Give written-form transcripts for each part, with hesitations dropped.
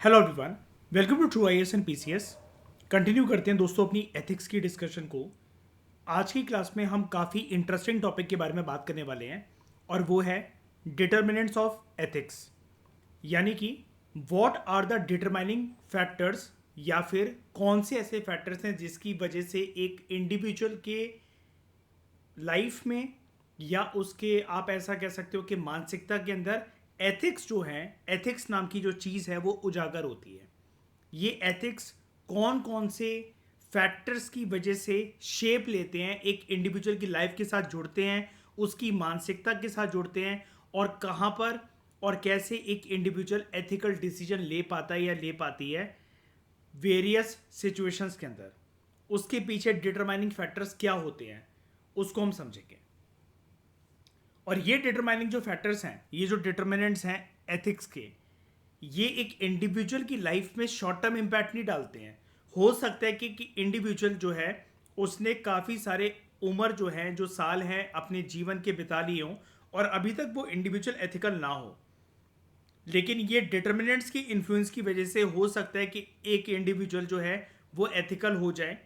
Hello everyone, welcome to True IAS and PCS. Continue करते हैं दोस्तों अपनी एथिक्स की डिस्कशन को। आज की क्लास में हम काफ़ी इंटरेस्टिंग टॉपिक के बारे में बात करने वाले हैं और वो है डिटर्मिनेंट्स ऑफ एथिक्स, यानी कि what are the determining factors, या फिर कौन से ऐसे फैक्टर्स हैं जिसकी वजह से एक इंडिविजुअल के लाइफ में या उसके आप ऐसा कह सकते हो कि मानसिकता के अंदर एथिक्स जो है, एथिक्स नाम की जो चीज़ है वो उजागर होती है। ये एथिक्स कौन कौन से फैक्टर्स की वजह से शेप लेते हैं, एक इंडिविजुअल की लाइफ के साथ जुड़ते हैं, उसकी मानसिकता के साथ जुड़ते हैं, और कहाँ पर और कैसे एक इंडिविजुअल एथिकल डिसीजन ले पाता है या ले पाती है वेरियस सिचुएशंस के अंदर। उसके पीछे डिटरमाइनिंग फैक्टर्स क्या होते हैं उसको हम समझेंगे। और ये डिटरमाइनिंग जो फैक्टर्स हैं, ये जो डिटरमिनेंट्स हैं एथिक्स के, ये एक इंडिविजुअल की लाइफ में शॉर्ट टर्म इम्पैक्ट नहीं डालते हैं। हो सकता है कि इंडिविजुअल जो है उसने काफ़ी सारे उम्र जो है, जो साल हैं अपने जीवन के बिता लिए हों और अभी तक वो इंडिविजुअल एथिकल ना हो, लेकिन ये डिटर्मिनेंट्स की इन्फ्लुएंस की वजह से हो सकता है कि एक इंडिविजुअल जो है वो एथिकल हो जाए।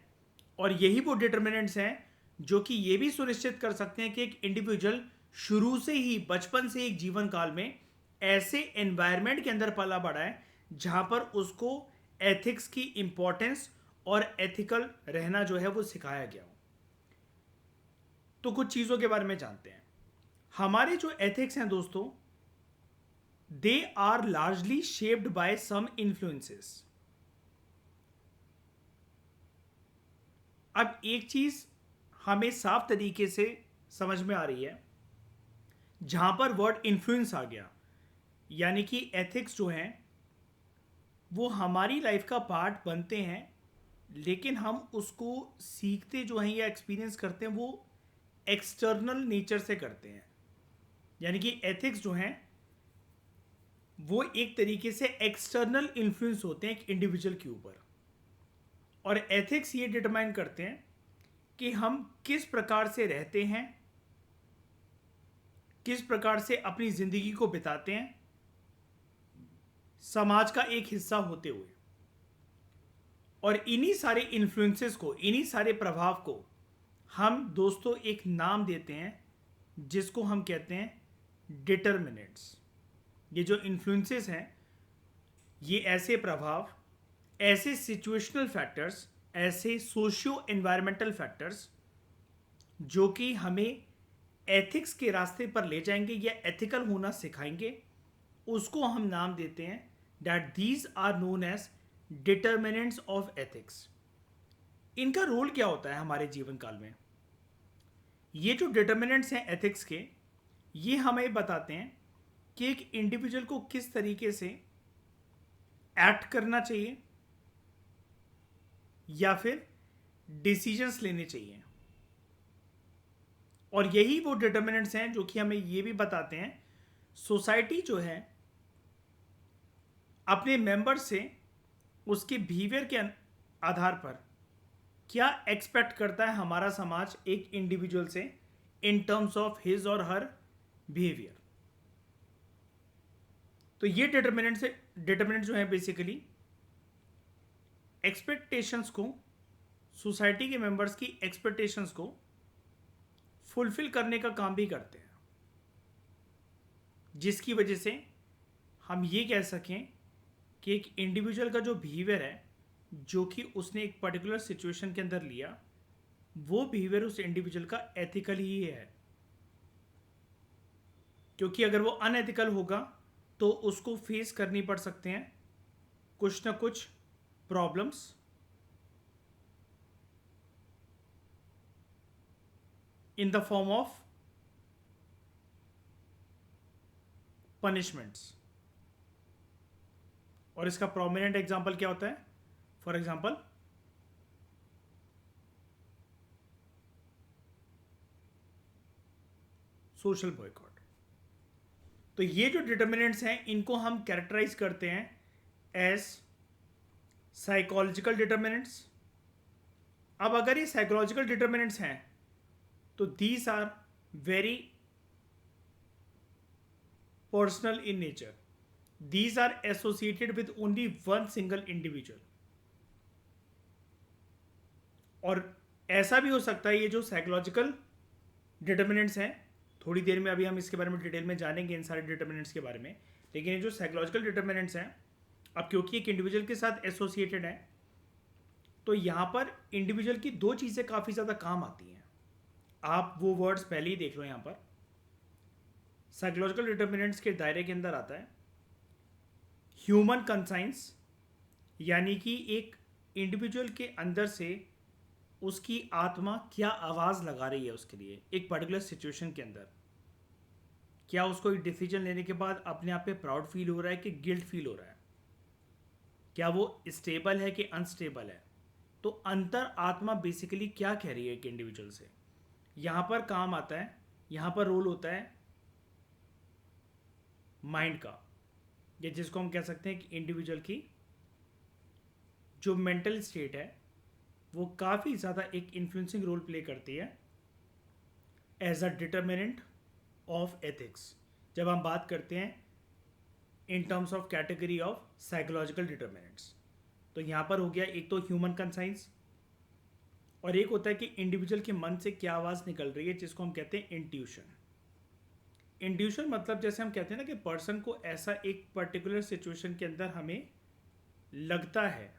और यही वो डिटर्मिनेंट्स हैं जो कि ये भी सुनिश्चित कर सकते हैं कि एक इंडिविजुअल शुरू से ही, बचपन से एक जीवन काल में ऐसे एनवायरनमेंट के अंदर पला बड़ा है जहां पर उसको एथिक्स की इंपॉर्टेंस और एथिकल रहना जो है वो सिखाया गया हो। तो कुछ चीज़ों के बारे में जानते हैं। हमारे जो एथिक्स हैं दोस्तों, they are largely shaped by some influences. अब एक चीज हमें साफ तरीके से समझ में आ रही है, जहां पर वर्ड इन्फ्लुएंस आ गया, यानी कि एथिक्स जो हैं वो हमारी लाइफ का पार्ट बनते हैं, लेकिन हम उसको सीखते जो हैं या एक्सपीरियंस करते हैं वो एक्सटर्नल नेचर से करते हैं। यानी कि एथिक्स जो हैं वो एक तरीके से एक्सटर्नल इन्फ्लुएंस होते हैं एक इंडिविजुअल के ऊपर। और एथिक्स ये डिटरमाइन करते हैं कि हम किस प्रकार से रहते हैं, किस प्रकार से अपनी जिंदगी को बिताते हैं समाज का एक हिस्सा होते हुए। और इन्हीं सारे इन्फ्लुएंसेस को, इन्हीं सारे प्रभाव को हम दोस्तों एक नाम देते हैं जिसको हम कहते हैं डिटर्मिनेंट्स। ये जो इन्फ्लुएंसेस हैं, ये ऐसे प्रभाव, ऐसे सिचुएशनल फैक्टर्स, ऐसे सोशियो एनवायरमेंटल फैक्टर्स जो कि हमें एथिक्स के रास्ते पर ले जाएंगे या एथिकल होना सिखाएंगे, उसको हम नाम देते हैं that these are known as determinants of ethics. इनका रोल क्या होता है हमारे जीवन काल में? ये जो डिटर्मिनेंट्स हैं एथिक्स के, ये हमें बताते हैं कि एक इंडिविजुअल को किस तरीके से एक्ट करना चाहिए या फिर डिसीजंस लेने चाहिए। और यही वो डिटर्मिनेंट्स हैं जो कि हमें ये भी बताते हैं सोसाइटी जो है अपने मेंबर से उसके बिहेवियर के आधार पर क्या एक्सपेक्ट करता है हमारा समाज एक इंडिविजुअल से इन टर्म्स ऑफ हिज और हर बिहेवियर। तो ये डिटर्मिनेंट जो है बेसिकली एक्सपेक्टेशंस को, सोसाइटी के मेंबर्स की एक्सपेक्टेशंस को फुलफिल करने का काम भी करते हैं, जिसकी वजह से हम ये कह सकें कि एक इंडिविजुअल का जो बिहेवियर है, जो कि उसने एक पर्टिकुलर सिचुएशन के अंदर लिया, वो बिहेवियर उस इंडिविजुअल का एथिकल ही है। क्योंकि अगर वो अनएथिकल होगा तो उसको फेस करनी पड़ सकते हैं कुछ ना कुछ problems, in the form of punishments. और इसका प्रोमिनेंट एग्जांपल क्या होता है? For example, social boycott. तो ये जो डिटर्मिनेंट्स हैं इनको हम कैरेक्टराइज करते हैं एज साइकोलॉजिकल डिटर्मिनेंट्स। अब अगर ये साइकोलॉजिकल डिटर्मिनेंट्स हैं तो these are very personal in nature. these are associated with only one single individual. और ऐसा भी हो सकता है ये जो साइकोलॉजिकल डिटर्मिनेंट्स हैं, थोड़ी देर में अभी हम इसके बारे में डिटेल में जानेंगे इन सारे डिटर्मिनेंट्स के बारे में, लेकिन ये जो साइकोलॉजिकल डिटर्मिनेंट्स हैं अब क्योंकि एक इंडिविजुअल के साथ एसोसिएटेड है तो यहाँ पर इंडिविजुअल की दो चीज़ें काफ़ी ज़्यादा काम आती हैं. आप वो वर्ड्स पहले ही देख लो. यहाँ पर साइकोलॉजिकल डिटर्मिनेंट्स के दायरे के अंदर आता है ह्यूमन कंसाइंस, यानी कि एक इंडिविजुअल के अंदर से उसकी आत्मा क्या आवाज़ लगा रही है उसके लिए एक पर्टिकुलर सिचुएशन के अंदर. क्या उसको एक डिसीजन लेने के बाद अपने आप पे प्राउड फील हो रहा है कि गिल्ट फील हो रहा है, क्या वो स्टेबल है कि अनस्टेबल है. तो अंतर आत्मा बेसिकली क्या कह रही है एक इंडिविजुअल से, यहाँ पर काम आता है. यहाँ पर रोल होता है माइंड का, या जिसको हम कह सकते हैं कि इंडिविजुअल की जो मेंटल स्टेट है वो काफ़ी ज़्यादा एक इन्फ्लुएंसिंग रोल प्ले करती है as a determinant of ethics. जब हम बात करते हैं in terms of category of psychological determinants, तो यहाँ पर हो गया एक तो ह्यूमन कंसाइंस और एक होता है कि इंडिविजुअल के मन से क्या आवाज़ निकल रही है जिसको हम कहते हैं इंट्यूशन. इंट्यूशन मतलब जैसे हम कहते हैं ना कि पर्सन को ऐसा एक पर्टिकुलर सिचुएशन के अंदर हमें लगता है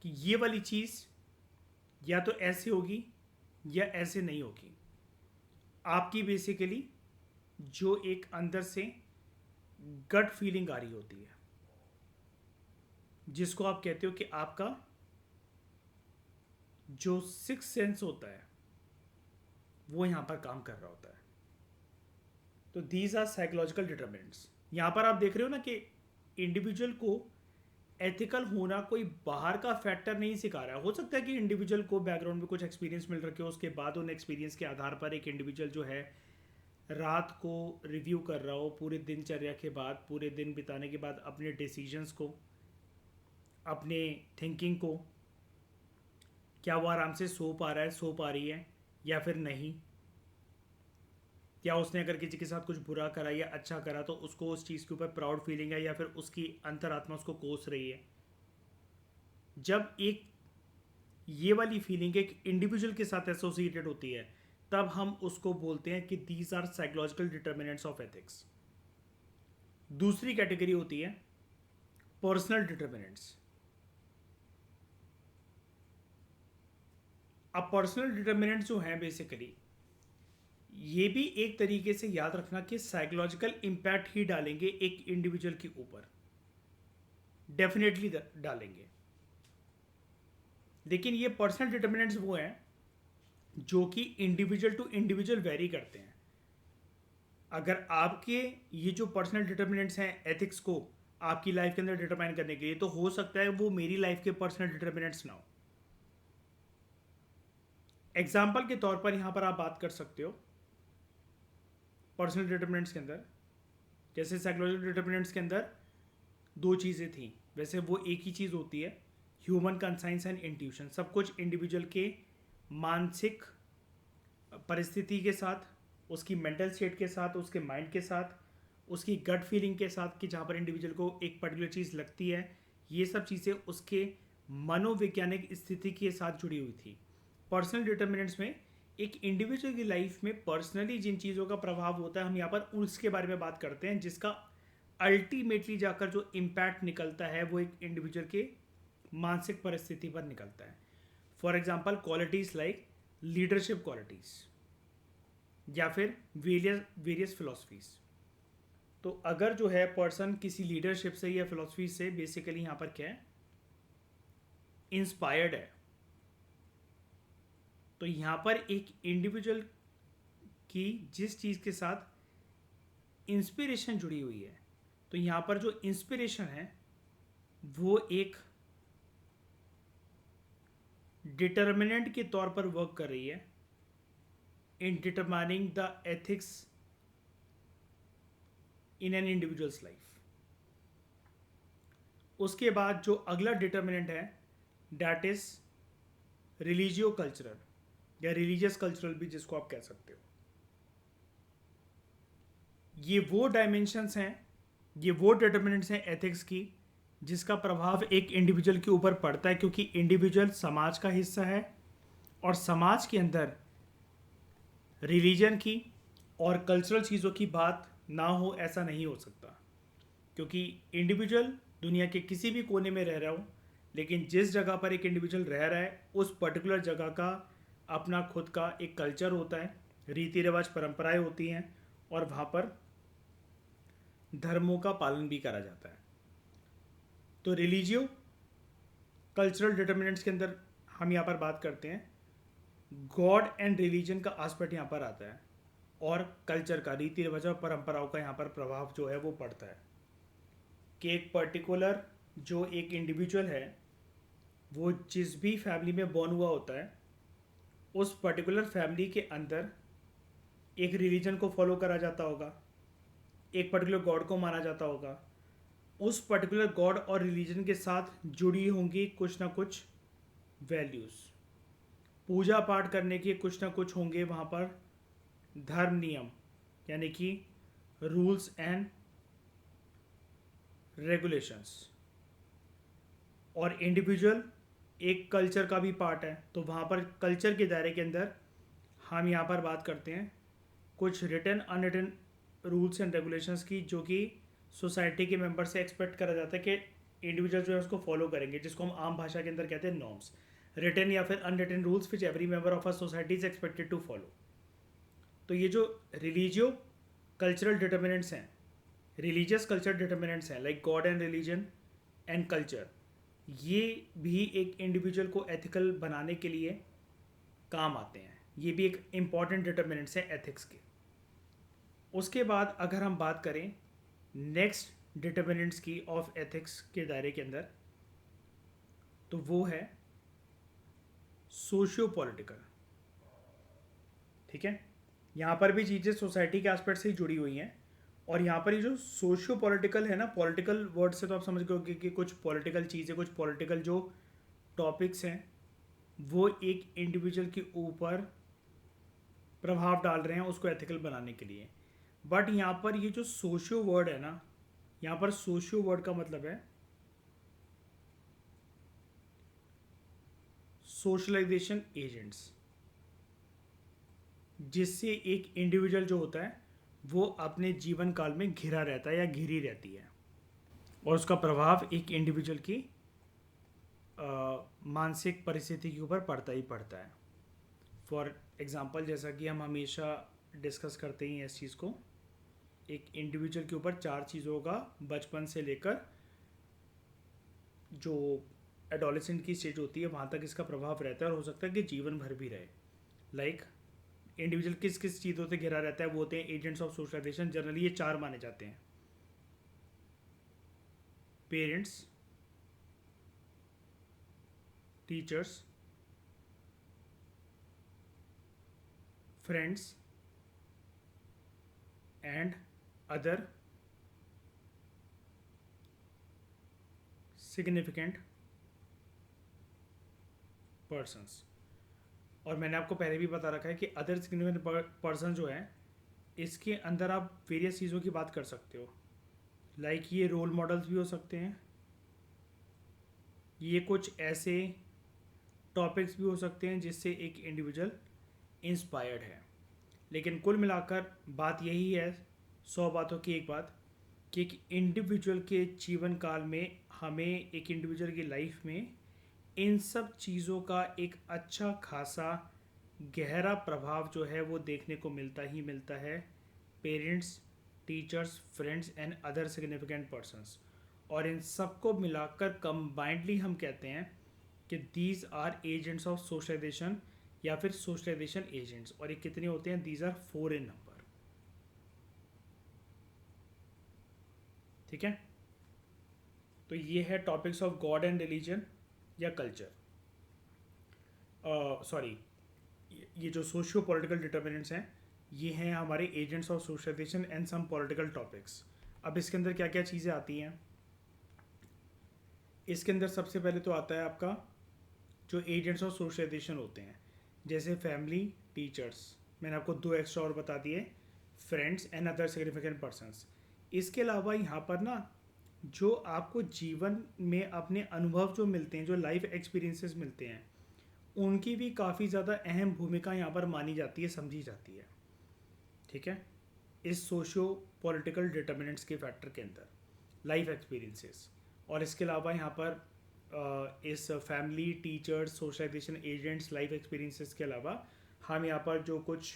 कि ये वाली चीज़ या तो ऐसे होगी या ऐसे नहीं होगी. आपकी बेसिकली जो एक अंदर से गट फीलिंग आ रही होती है जिसको आप कहते हो कि आपका जो सिक्स सेंस होता है वो यहाँ पर काम कर रहा होता है. तो दीज आर साइकोलॉजिकल डिटर्मिनेंट्स. यहाँ पर आप देख रहे हो ना कि इंडिविजुअल को एथिकल होना कोई बाहर का फैक्टर नहीं सिखा रहा है. हो सकता है कि इंडिविजुअल को बैकग्राउंड में कुछ एक्सपीरियंस मिल रखे हो, उसके बाद उन एक्सपीरियंस के आधार पर एक इंडिविजुअल जो है रात को रिव्यू कर रहा हो पूरे दिनचर्या के बाद, पूरे दिन बिताने के बाद अपने डिसीजंस को, अपने थिंकिंग को, क्या वो आराम से सो पा रहा है, सो पा रही है या फिर नहीं, या उसने अगर किसी के साथ कुछ बुरा करा या अच्छा करा तो उसको उस चीज़ के ऊपर प्राउड फीलिंग है या फिर उसकी अंतरात्मा उसको कोस रही है. जब एक ये वाली फीलिंग एक इंडिविजुअल के साथ एसोसिएटेड होती है तब हम उसको बोलते हैं कि these are psychological determinants of ethics. दूसरी कैटेगरी होती है पर्सनल डिटर्मिनेंट्स. अब पर्सनल डिटर्मिनेंट्स जो हैं बेसिकली ये भी एक तरीके से याद रखना कि साइकोलॉजिकल इम्पैक्ट ही डालेंगे एक इंडिविजुअल के ऊपर, डेफिनेटली डालेंगे. लेकिन ये पर्सनल डिटर्मिनेंट्स वो हैं जो कि इंडिविजुअल टू इंडिविजुअल वेरी करते हैं. अगर आपके ये जो पर्सनल डिटर्मिनेंट्स हैं एथिक्स को आपकी लाइफ के अंदर डिटरमाइन करने के लिए, तो हो सकता है वो मेरी लाइफ के पर्सनल डिटर्मिनेंट्स ना हो. एग्जाम्पल के तौर पर यहाँ पर आप बात कर सकते हो पर्सनल डिटर्मिनेंट्स के अंदर. जैसे साइकोलॉजिकल डिटर्मिनेंट्स के अंदर दो चीज़ें थी, वैसे वो एक ही चीज़ होती है ह्यूमन कंसाइंस एंड इंट्यूशन. सब कुछ इंडिविजुअल के मानसिक परिस्थिति के साथ, उसकी मेंटल स्टेट के साथ, उसके माइंड के साथ, उसकी गट फीलिंग के साथ कि जहाँ पर इंडिविजुअल को एक पर्टिकुलर चीज़ लगती है, ये सब चीज़ें उसके मनोवैज्ञानिक स्थिति के साथ जुड़ी हुई थी. पर्सनल डिटर्मिनेंट्स में एक इंडिविजुअल की लाइफ में पर्सनली जिन चीज़ों का प्रभाव होता है हम यहाँ पर उसके बारे में बात करते हैं, जिसका अल्टीमेटली जाकर जो इम्पैक्ट निकलता है वो एक इंडिविजुअल के मानसिक परिस्थिति पर निकलता है. For example qualities like leadership qualities या फिर वेरियस फिलोसफीज. तो अगर जो है पर्सन किसी लीडरशिप से या फिलोसफी से बेसिकली यहाँ पर क्या है इंस्पायर्ड है, तो यहाँ पर एक इंडिविजुअल की जिस चीज़ के साथ इंस्पिरेशन जुड़ी हुई है, तो यहाँ पर जो इंस्पिरेशन है वो एक डिटर्मिनेंट के तौर पर वर्क कर रही है in determining the ethics in an individuals life. उसके बाद जो अगला डिटर्मिनेंट है दैट इज रिलीजियो कल्चरल या रिलीजियस कल्चरल भी जिसको आप कह सकते हो. ये वो डायमेंशंस हैं, ये वो डिटर्मिनेंट्स हैं एथिक्स की जिसका प्रभाव एक इंडिविजुअल के ऊपर पड़ता है, क्योंकि इंडिविजुअल समाज का हिस्सा है और समाज के अंदर रिलीजन की और कल्चरल चीज़ों की बात ना हो ऐसा नहीं हो सकता। क्योंकि इंडिविजुअल दुनिया के किसी भी कोने में रह रहा हो, लेकिन जिस जगह पर एक इंडिविजुअल रह रहा है उस पर्टिकुलर जगह का अपना खुद का एक कल्चर होता है, रीति रिवाज परंपराएं होती हैं और वहाँ पर धर्मों का पालन भी करा जाता है। तो रिलीजियो कल्चरल डिटर्मिनेंट्स के अंदर हम यहाँ पर बात करते हैं, गॉड एंड रिलीजन का आस्पेक्ट यहाँ पर आता है और कल्चर का, रीति रिवाज और परंपराओं का यहाँ पर प्रभाव जो है वो पड़ता है कि एक पर्टिकुलर जो एक इंडिविजुअल है वो जिस भी फैमिली में बॉर्न हुआ होता है उस पर्टिकुलर फैमिली के अंदर एक रिलीजन को फॉलो करा जाता होगा, एक पर्टिकुलर गॉड को माना जाता होगा, उस पर्टिकुलर गॉड और रिलीजन के साथ जुड़ी होंगी कुछ ना कुछ वैल्यूज़, पूजा पाठ करने के कुछ ना कुछ होंगे वहाँ पर धर्म नियम, यानी कि रूल्स एंड रेगुलेशंस। और इंडिविजुअल एक कल्चर का भी पार्ट है, तो वहाँ पर कल्चर के दायरे के अंदर हम यहाँ पर बात करते हैं कुछ written unwritten rules and regulations की, जो कि सोसाइटी के मेंबर से एक्सपेक्ट करा जाता है कि इंडिविजुअल जो है उसको फॉलो करेंगे, जिसको हम आम भाषा के अंदर कहते हैं नॉर्म्स, रिटन या फिर unwritten rules which every member of a society is expected to follow. तो ये जो रिलीजियो कल्चरल डिटर्मिनेंट्स हैं, रिलीजियस कल्चर डिटर्मिनेंट्स हैं like God and religion and culture, ये भी एक इंडिविजुअल को एथिकल बनाने के लिए काम आते हैं। ये भी एक इम्पॉर्टेंट डिटर्मिनेंट्स हैं एथिक्स के। उसके बाद अगर हम बात करें नेक्स्ट डिटर्मिनेंट्स की ऑफ एथिक्स के दायरे के अंदर, तो वो है सोशियो पॉलिटिकल। ठीक है, यहाँ पर भी चीज़ें सोसाइटी के एस्पेक्ट से ही जुड़ी हुई हैं और यहाँ पर ये जो सोशियो पॉलिटिकल है ना, पॉलिटिकल वर्ड से तो आप समझ गए कि कुछ पॉलिटिकल चीज़ें, कुछ पॉलिटिकल जो टॉपिक्स हैं वो एक इंडिविजुअल के ऊपर प्रभाव डाल रहे हैं उसको एथिकल बनाने के लिए। बट यहाँ पर ये जो सोशियो वर्ड है ना, यहाँ पर सोशियो वर्ड का मतलब है सोशलाइजेशन एजेंट्स, जिससे एक इंडिविजुअल जो होता है वो अपने जीवन काल में घिरा रहता है या घिरी रहती है और उसका प्रभाव एक इंडिविजुअल की मानसिक परिस्थिति के ऊपर पड़ता ही पड़ता है। फॉर एग्ज़ाम्पल, जैसा कि हम हमेशा डिस्कस करते ही हैं इस चीज़ को, एक इंडिविजुअल के ऊपर 4 चीज़ों का बचपन से लेकर जो एडोलेसेंट की स्टेज होती है वहाँ तक इसका प्रभाव रहता है और हो सकता है कि जीवन भर भी रहे। लाइक इंडिविजुअल किस किस चीज़ों से घिरा रहता है, वो होते हैं एजेंट्स ऑफ सोशलाइजेशन। जनरली ये 4 माने जाते हैं: parents, teachers, friends and other significant persons. और मैंने आपको पहले भी बता रखा है कि अदर सिग्निफिकेंट पर्सन जो है इसके अंदर आप वेरियस चीज़ों की बात कर सकते हो। लाइक ये रोल मॉडल्स भी हो सकते हैं, ये कुछ ऐसे टॉपिक्स भी हो सकते हैं जिससे एक इंडिविजुअल इंस्पायर्ड है। लेकिन कुल मिलाकर बात यही है, 100 बातों की एक बात, कि एक इंडिविजुअल के जीवन काल में हमें एक इंडिविजुअल की लाइफ में इन सब चीज़ों का एक अच्छा खासा गहरा प्रभाव जो है वो देखने को मिलता ही मिलता है parents, teachers, friends and other significant persons. और इन सबको मिलाकर कंबाइंडली हम कहते हैं कि these are agents of socialization या फिर सोशलाइजेशन एजेंट्स। और ये कितने होते हैं? These are 4 in number. ठीक है, तो ये है topics of God and religion या कल्चर, सॉरी, ये जो सोशियो पॉलिटिकल डिटर्मिनेंट्स हैं ये हैं हमारे agents of socialization and some political topics. अब इसके अंदर क्या क्या चीज़ें आती हैं? इसके अंदर सबसे पहले तो आता है आपका जो एजेंट्स ऑफ सोशलाइजेशन होते हैं, जैसे फैमिली, टीचर्स। मैंने आपको 2 एक्स्ट्रा और बता दिए, friends and other significant persons. इसके अलावा यहाँ पर ना जो आपको जीवन में अपने अनुभव जो मिलते हैं, जो लाइफ एक्सपीरियंसेस मिलते हैं, उनकी भी काफ़ी ज़्यादा अहम भूमिका यहाँ पर मानी जाती है, समझी जाती है। ठीक है, इस सोशियो पॉलिटिकल डिटर्मिनेंट्स के फैक्टर के अंदर लाइफ एक्सपीरियंसेस। और इसके अलावा यहाँ पर इस family, teachers, socialization agents, life experiences के अलावा हम यहाँ पर जो कुछ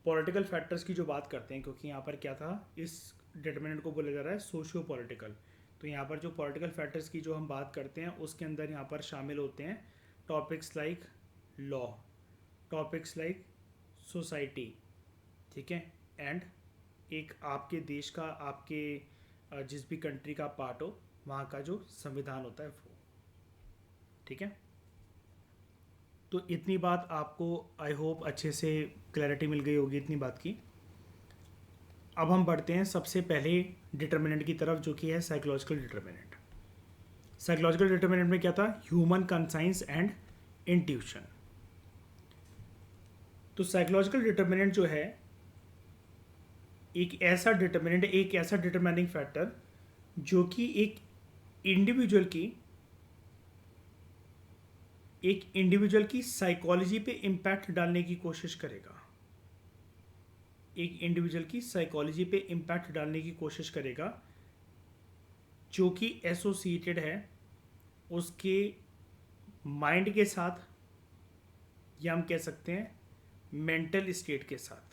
पॉलिटिकल फैक्टर्स की जो बात करते हैं, क्योंकि यहाँ पर क्या था, इस डिटर्मिनेंट को बोला जा रहा है सोशियो पॉलिटिकल। तो यहाँ पर जो पॉलिटिकल फैक्टर्स की जो हम बात करते हैं उसके अंदर यहाँ पर शामिल होते हैं topics like law, topics like society, ठीक है, एंड एक आपके देश का, आपके जिस भी कंट्री का पार्ट हो, वहाँ का जो संविधान होता है वो। ठीक है, तो इतनी बात आपको आई होप अच्छे से क्लैरिटी मिल गई होगी इतनी बात की। अब हम बढ़ते हैं सबसे पहले डिटर्मिनेंट की तरफ, जो कि है साइकोलॉजिकल डिटर्मिनेंट। साइकोलॉजिकल डिटर्मिनेंट में क्या था, ह्यूमन कंसाइंस एंड इंट्यूशन। तो साइकोलॉजिकल डिटर्मिनेंट जो है एक ऐसा डिटर्मिनेंट, एक ऐसा डिटरमाइनिंग फैक्टर जो कि एक इंडिविजुअल की साइकोलॉजी पे इम्पैक्ट डालने की कोशिश करेगा, एक इंडिविजुअल की साइकोलॉजी पे इम्पैक्ट डालने की कोशिश करेगा, जो कि एसोसिएटेड है उसके माइंड के साथ, या हम कह सकते हैं मेंटल स्टेट के साथ।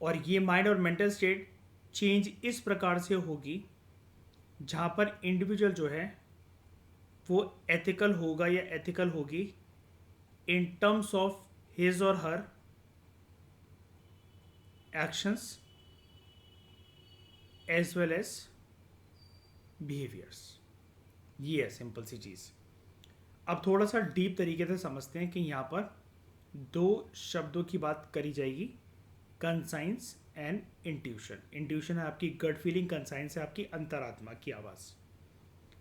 और ये माइंड और मेंटल स्टेट चेंज इस प्रकार से होगी जहाँ पर इंडिविजुअल जो है वो एथिकल होगा या एथिकल होगी इन टर्म्स ऑफ हिज और her actions as well as behaviours. ये है सिंपल सी चीज़। अब थोड़ा सा डीप तरीके से समझते हैं कि यहाँ पर दो शब्दों की बात करी जाएगी, कंसाइंस एंड इंट्यूशन। इंट्यूशन है आपकी गट फीलिंग, कंसाइंस है आपकी अंतरात्मा की आवाज़।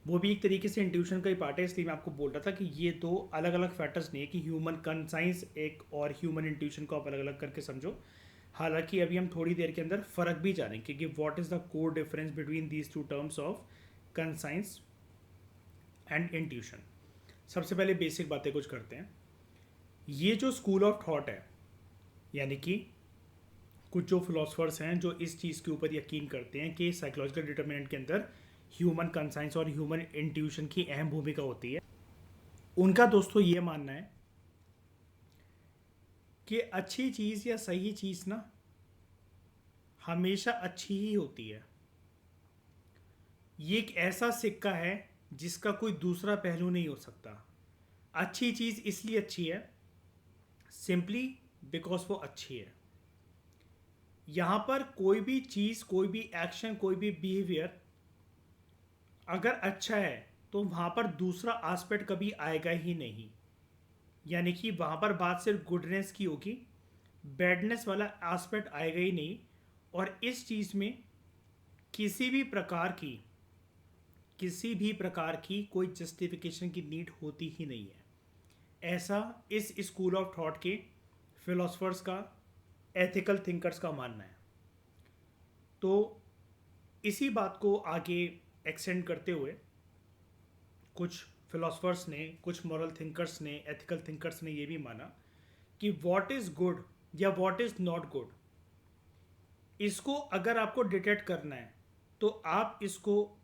वो भी एक तरीके से इंट्यूशन का ही पार्ट है, इसलिए मैं आपको बोल रहा था कि ये दो अलग अलग फैक्टर्स नहीं है कि ह्यूमन कंसाइंस एक और ह्यूमन इंट्यूशन को आप अलग अलग करके समझो। हालांकि अभी हम थोड़ी देर के अंदर फ़र्क भी जानेंगे कि what is the core difference between these two terms of conscience and intuition. सबसे पहले बेसिक बातें कुछ करते हैं। ये जो स्कूल ऑफ थॉट है, यानी कि कुछ जो फिलोसफर्स हैं जो इस चीज़ के ऊपर यकीन करते हैं कि साइकोलॉजिकल डिटर्मिनेंट के अंदर ह्यूमन कंसाइंस और ह्यूमन इंट्यूशन की अहम भूमिका होती है, उनका दोस्तों ये मानना है कि अच्छी चीज़ या सही चीज़ ना हमेशा अच्छी ही होती है। ये एक ऐसा सिक्का है जिसका कोई दूसरा पहलू नहीं हो सकता। अच्छी चीज़ इसलिए अच्छी है सिंपली बिकॉज वो अच्छी है। यहाँ पर कोई भी चीज़, कोई भी एक्शन, कोई भी बिहेवियर अगर अच्छा है तो वहाँ पर दूसरा एस्पेक्ट कभी आएगा ही नहीं। यानी कि वहाँ पर बात सिर्फ गुडनेस की होगी, बैडनेस वाला एस्पेक्ट आएगा ही नहीं। और इस चीज़ में किसी भी प्रकार की कोई जस्टिफिकेशन की नीड होती ही नहीं है। ऐसा इस स्कूल ऑफ थॉट के फिलोसफर्स का, एथिकल थिंकर्स का मानना है। तो इसी बात को आगे एक्सटेंड करते हुए कुछ फिलोसफर्स ने, कुछ मॉरल थिंकर्स ने, एथिकल थिंकर्स ने ये भी माना कि व्हाट इज़ गुड या व्हाट इज़ नॉट गुड, इसको अगर आपको डिटेक्ट करना है तो आप इसको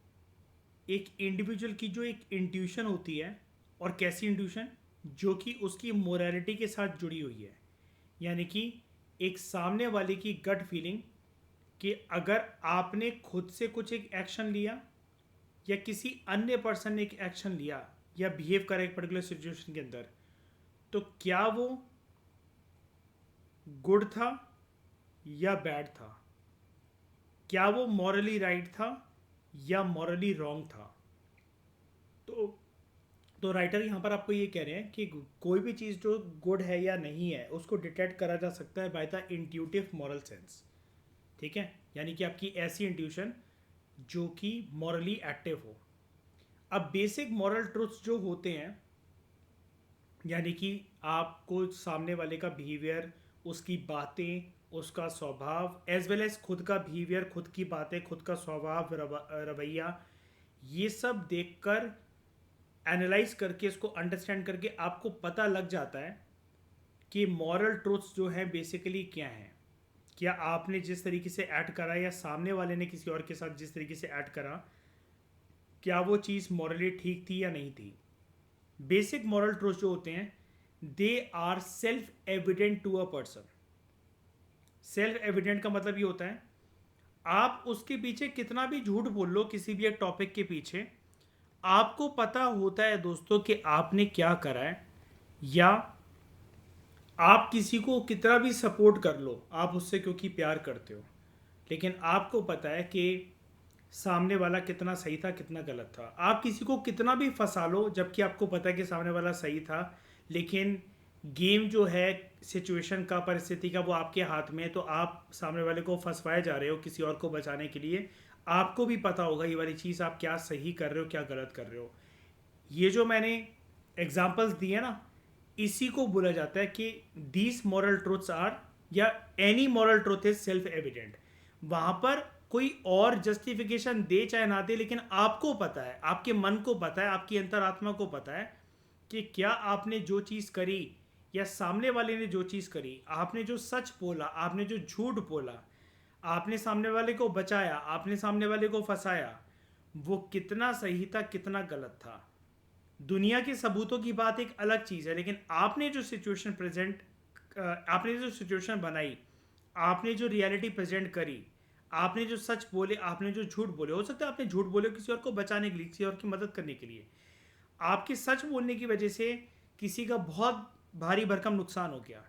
एक इंडिविजुअल की जो एक इंट्यूशन होती है, और कैसी इंट्यूशन, जो कि उसकी मोरालिटी के साथ जुड़ी हुई है। यानी कि एक सामने वाले की गट फीलिंग कि अगर आपने खुद से कुछ एक एक्शन लिया या किसी अन्य पर्सन ने एक एक्शन लिया या बिहेव करा एक पर्टिकुलर सिचुएशन के अंदर, तो क्या वो गुड था या बैड था, क्या वो मॉरली राइट था या मॉरली रॉन्ग था। तो राइटर यहाँ पर आपको ये कह रहे हैं कि कोई भी चीज़ जो गुड है या नहीं है उसको डिटेक्ट करा जा सकता है by the intuitive moral sense. ठीक है, यानी कि आपकी ऐसी इंट्यूशन जो कि मॉरली एक्टिव हो। अब बेसिक मॉरल ट्रुथ्स जो होते हैं, यानी कि आपको सामने वाले का बिहेवियर, उसकी बातें, उसका स्वभाव, एज वेल एज खुद का बिहेवियर, खुद की बातें, खुद का स्वभाव, रवैया, ये सब देखकर, एनालाइज करके, इसको अंडरस्टैंड करके आपको पता लग जाता है कि मॉरल ट्रूथ्स जो है बेसिकली क्या है। क्या आपने जिस तरीके से एक्ट करा या सामने वाले ने किसी और के साथ जिस तरीके से एक्ट करा, क्या वो चीज़ मॉरली ठीक थी या नहीं थी। बेसिक मॉरल ट्रूथ जो होते हैं they are self evident to a person. Self evident का मतलब ये होता है आप उसके पीछे कितना भी झूठ बोल लो, किसी भी एक टॉपिक के पीछे आपको पता होता है दोस्तों कि आपने क्या करा है। या आप किसी को कितना भी सपोर्ट कर लो, आप उससे क्योंकि प्यार करते हो, लेकिन आपको पता है कि सामने वाला कितना सही था कितना गलत था। आप किसी को कितना भी फंसा लो जबकि आपको पता है कि सामने वाला सही था, लेकिन गेम जो है सिचुएशन का, परिस्थिति का, वो आपके हाथ में है, तो आप सामने वाले को फंसवाए जा रहे हो किसी और को बचाने के लिए। आपको भी पता होगा ये वाली चीज़ आप क्या सही कर रहे हो क्या गलत कर रहे हो। ये जो मैंने एग्जाम्पल्स दिए ना, इसी को बोला जाता है कि दीज मॉरल ट्रूथ्स आर, या any moral truth is self evident. वहां पर कोई और जस्टिफिकेशन दे चाहे ना दे, लेकिन आपको पता है, आपके मन को पता है, आपकी अंतरात्मा को पता है कि क्या आपने जो चीज़ करी या सामने वाले ने जो चीज़ करी, आपने जो सच बोला, आपने जो झूठ बोला, आपने सामने वाले को बचाया, आपने सामने वाले को फंसाया, वो कितना सही था कितना गलत था। दुनिया के सबूतों की बात एक अलग चीज़ है, लेकिन आपने जो सिचुएशन प्रेजेंट, आपने जो सिचुएशन बनाई, आपने जो रियलिटी प्रेजेंट करी, आपने जो सच बोले, आपने जो झूठ बोले, हो सकता है आपने झूठ बोले किसी और को बचाने के लिए, किसी और की मदद करने के लिए, आपके सच बोलने की वजह से किसी का बहुत भारी भरकम नुकसान हो गया।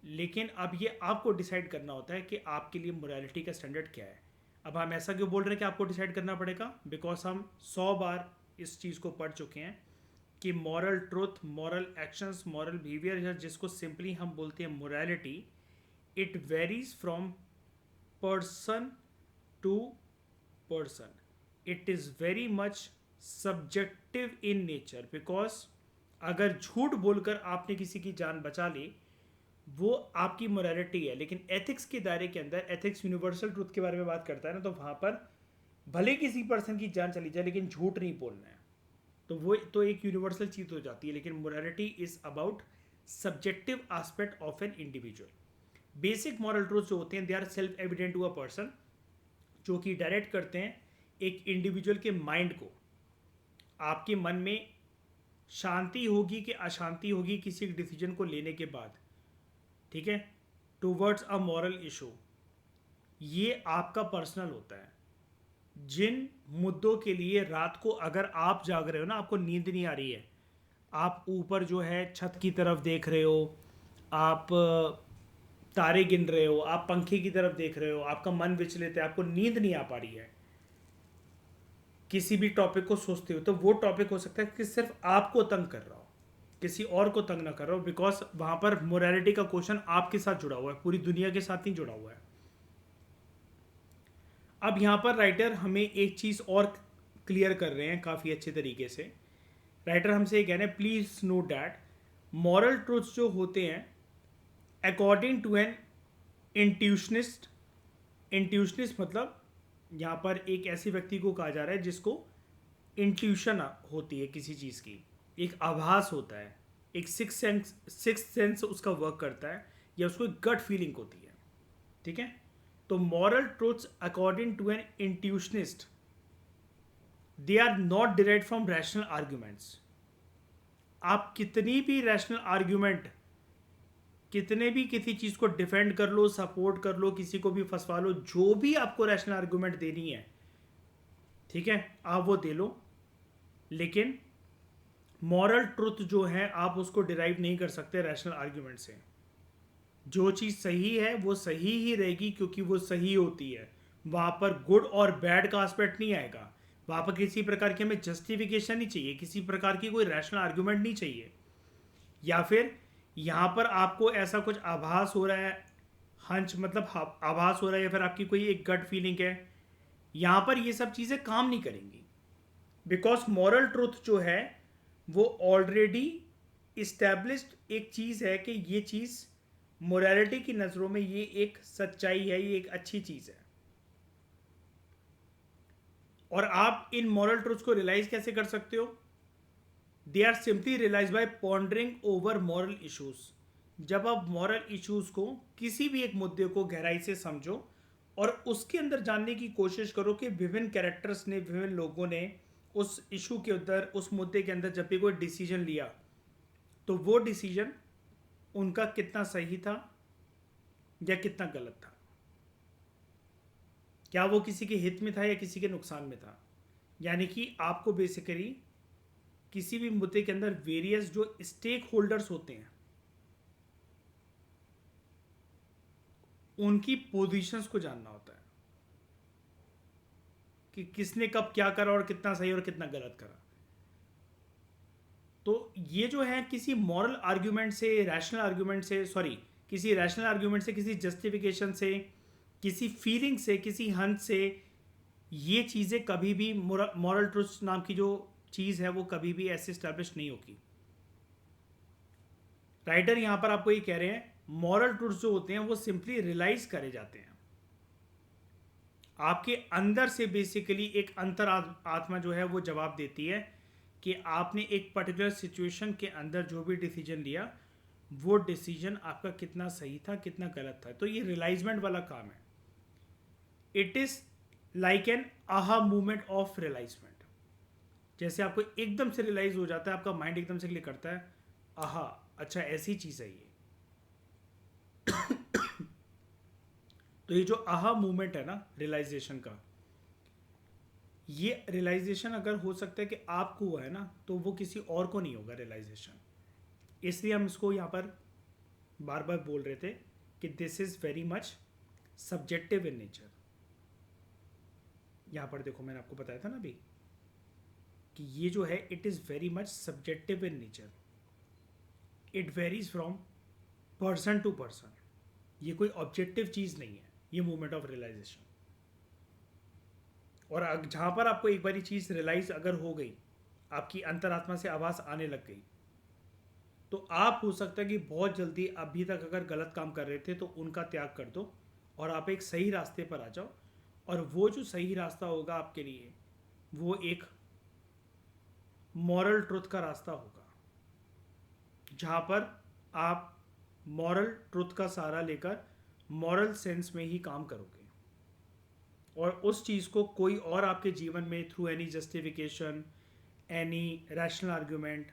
लेकिन अब ये आपको डिसाइड करना होता है कि आपके लिए मोरालिटी का स्टैंडर्ड क्या है। अब हम ऐसा क्यों बोल रहे हैं कि आपको डिसाइड करना पड़ेगा, बिकॉज हम 100 बार इस चीज़ को पढ़ चुके हैं कि moral truth, moral actions, moral behaviour, जिसको सिंपली हम बोलते हैं morality, it varies from person to person. It is very much subjective in nature, because अगर झूठ बोलकर आपने किसी की जान बचा ली वो आपकी मोरालिटी है, लेकिन एथिक्स के दायरे के अंदर, एथिक्स यूनिवर्सल ट्रुथ के बारे में बात करता है ना, तो वहाँ पर भले किसी पर्सन की जान चली जाए लेकिन झूठ नहीं बोलना है, तो वो तो एक यूनिवर्सल चीज़ हो जाती है। लेकिन morality is about subjective aspect of an individual. Basic moral truth जो होते हैं they are self evident to a person, जो कि डायरेक्ट करते हैं एक इंडिविजुअल के माइंड को। आपके मन में शांति होगी कि अशांति होगी किसी डिसीजन को लेने के बाद, ठीक है, टूवर्ड्स अ मॉरल इशू, ये आपका पर्सनल होता है। जिन मुद्दों के लिए रात को अगर आप जाग रहे हो ना, आपको नींद नहीं आ रही है, आप ऊपर जो है छत की तरफ देख रहे हो, आप तारे गिन रहे हो, आप पंखे की तरफ देख रहे हो, आपका मन विचलित है, आपको नींद नहीं आ पा रही है, किसी भी टॉपिक को सोचते हो, तो वो टॉपिक हो सकता है कि सिर्फ आपको तंग कर रहा हो, किसी और को तंग ना कर रहा हो, बिकॉज वहां पर मोरालिटी का क्वेश्चन आपके साथ जुड़ा हुआ है, पूरी दुनिया के साथ नहीं जुड़ा हुआ है। अब यहाँ पर राइटर हमें एक चीज़ और क्लियर कर रहे हैं काफ़ी अच्छे तरीके से। राइटर हमसे ये कह रहे हैं, please note that moral truths जो होते हैं according to an intuitionist. Intuitionist मतलब यहाँ पर एक ऐसे व्यक्ति को कहा जा रहा है जिसको इंट्यूशन होती है किसी चीज़ की, एक आभास होता है, एक सिक्स सेंस उसका वर्क करता है, या उसको एक गट फीलिंग होती है, ठीक है। तो moral truths according to an intuitionist they are not derived from rational arguments. आप कितनी भी रैशनल आर्ग्यूमेंट, कितने भी किसी चीज़ को डिफेंड कर लो, सपोर्ट कर लो, किसी को भी फंसवा लो, जो भी आपको रैशनल आर्ग्यूमेंट देनी है, ठीक है, आप वो दे लो, लेकिन मॉरल ट्रुथ जो है आप उसको डिराइव नहीं कर सकते रैशनल आर्ग्यूमेंट से। जो चीज़ सही है वो सही ही रहेगी क्योंकि वो सही होती है, वहाँ पर गुड और बैड का एस्पेक्ट नहीं आएगा, वहाँ पर किसी प्रकार की हमें जस्टिफिकेशन नहीं चाहिए, किसी प्रकार की कोई रैशनल आर्ग्यूमेंट नहीं चाहिए, या फिर यहाँ पर आपको ऐसा कुछ आभास हो रहा है, हंच मतलब आभास हो रहा है, या फिर आपकी कोई एक गट फीलिंग है, यहाँ पर ये सब चीज़ें काम नहीं करेंगी, बिकॉज मॉरल ट्रुथ जो है वो ऑलरेडी इस्टेब्लिश्ड एक चीज़ है कि ये चीज़ मोरालिटी की नज़रों में ये एक सच्चाई है, ये एक अच्छी चीज़ है। और आप इन मॉरल ट्रूथ्स को रियलाइज कैसे कर सकते हो? They are simply realise by pondering over moral issues. जब आप मॉरल इश्यूज को, किसी भी एक मुद्दे को गहराई से समझो और उसके अंदर जानने की कोशिश करो कि विभिन्न कैरेक्टर्स ने, विभिन्न लोगों ने उस इशू के अंदर, उस मुद्दे के अंदर जब भी कोई डिसीजन लिया तो वो डिसीजन उनका कितना सही था या कितना गलत था, क्या वो किसी के हित में था या किसी के नुकसान में था। यानी कि आपको बेसिकली किसी भी मुद्दे के अंदर वेरियस जो स्टेक होल्डर्स होते हैं उनकी पोजीशंस को जानना होता है कि किसने कब क्या करा और कितना सही और कितना गलत करा। तो ये जो है किसी मॉरल आर्ग्यूमेंट से, रैशनल आर्ग्यूमेंट से, सॉरी, किसी रैशनल आर्ग्यूमेंट से, किसी जस्टिफिकेशन से, किसी फीलिंग से, किसी हंस से, ये चीज़ें कभी भी, मॉरल ट्रुथ नाम की जो चीज़ है वो कभी भी ऐसे स्टैब्लिश नहीं होगी। राइटर यहाँ पर आपको ये कह रहे हैं मॉरल ट्रुथ जो होते हैं वो सिंपली रियलाइज करे जाते हैं। आपके अंदर से बेसिकली एक अंतर आत्मा जो है वो जवाब देती है कि आपने एक पर्टिकुलर सिचुएशन के अंदर जो भी डिसीजन लिया वो डिसीजन आपका कितना सही था, कितना गलत था। तो ये रियलाइजमेंट वाला काम है। इट इज लाइक एन आहा मूवमेंट ऑफ रियलाइजमेंट। जैसे आपको एकदम से रियलाइज हो जाता है, आपका माइंड एकदम से क्लिक करता है, आहा अच्छा ऐसी चीज है ये। तो ये जो आहा मूवमेंट है ना रियलाइजेशन का, ये रियलाइजेशन अगर हो सकता है कि आपको हुआ है ना, तो वो किसी और को नहीं होगा रियलाइजेशन। इसलिए हम इसको यहाँ पर बार बार बोल रहे थे कि this is very much subjective in nature. यहाँ पर देखो मैंने आपको बताया था ना अभी कि ये जो है it is very much subjective in nature. It varies from person to person. ये कोई ऑब्जेक्टिव चीज़ नहीं है ये मूवमेंट ऑफ रियलाइजेशन। और जहाँ पर आपको एक बारी चीज़ रियलाइज अगर हो गई, आपकी अंतरात्मा से आवाज़ आने लग गई, तो आप हो सकता है कि बहुत जल्दी अभी तक अगर गलत काम कर रहे थे तो उनका त्याग कर दो और आप एक सही रास्ते पर आ जाओ। और वो जो सही रास्ता होगा आपके लिए वो एक मॉरल ट्रुथ का रास्ता होगा, जहाँ पर आप मॉरल ट्रुथ का सहारा लेकर मॉरल सेंस में ही काम करोगे और उस चीज़ को कोई और आपके जीवन में through any justification, any rational argument,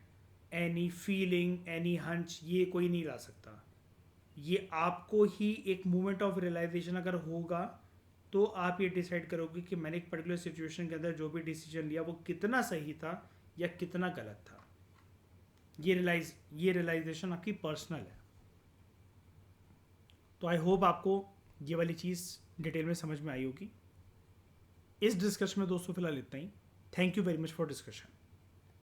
any feeling, any hunch, ये कोई नहीं ला सकता। ये आपको ही एक मोमेंट ऑफ रियलाइजेशन अगर होगा तो आप ये डिसाइड करोगे कि मैंने एक पर्टिकुलर सिचुएशन के अंदर जो भी डिसीजन लिया वो कितना सही था या कितना गलत था। ये रियलाइजेशन आपकी पर्सनल है। तो आई होप आपको ये वाली चीज़ डिटेल में समझ में आई होगी। इस डिस्कशन में दोस्तों फिलहाल इतना ही। Thank you very much for discussion.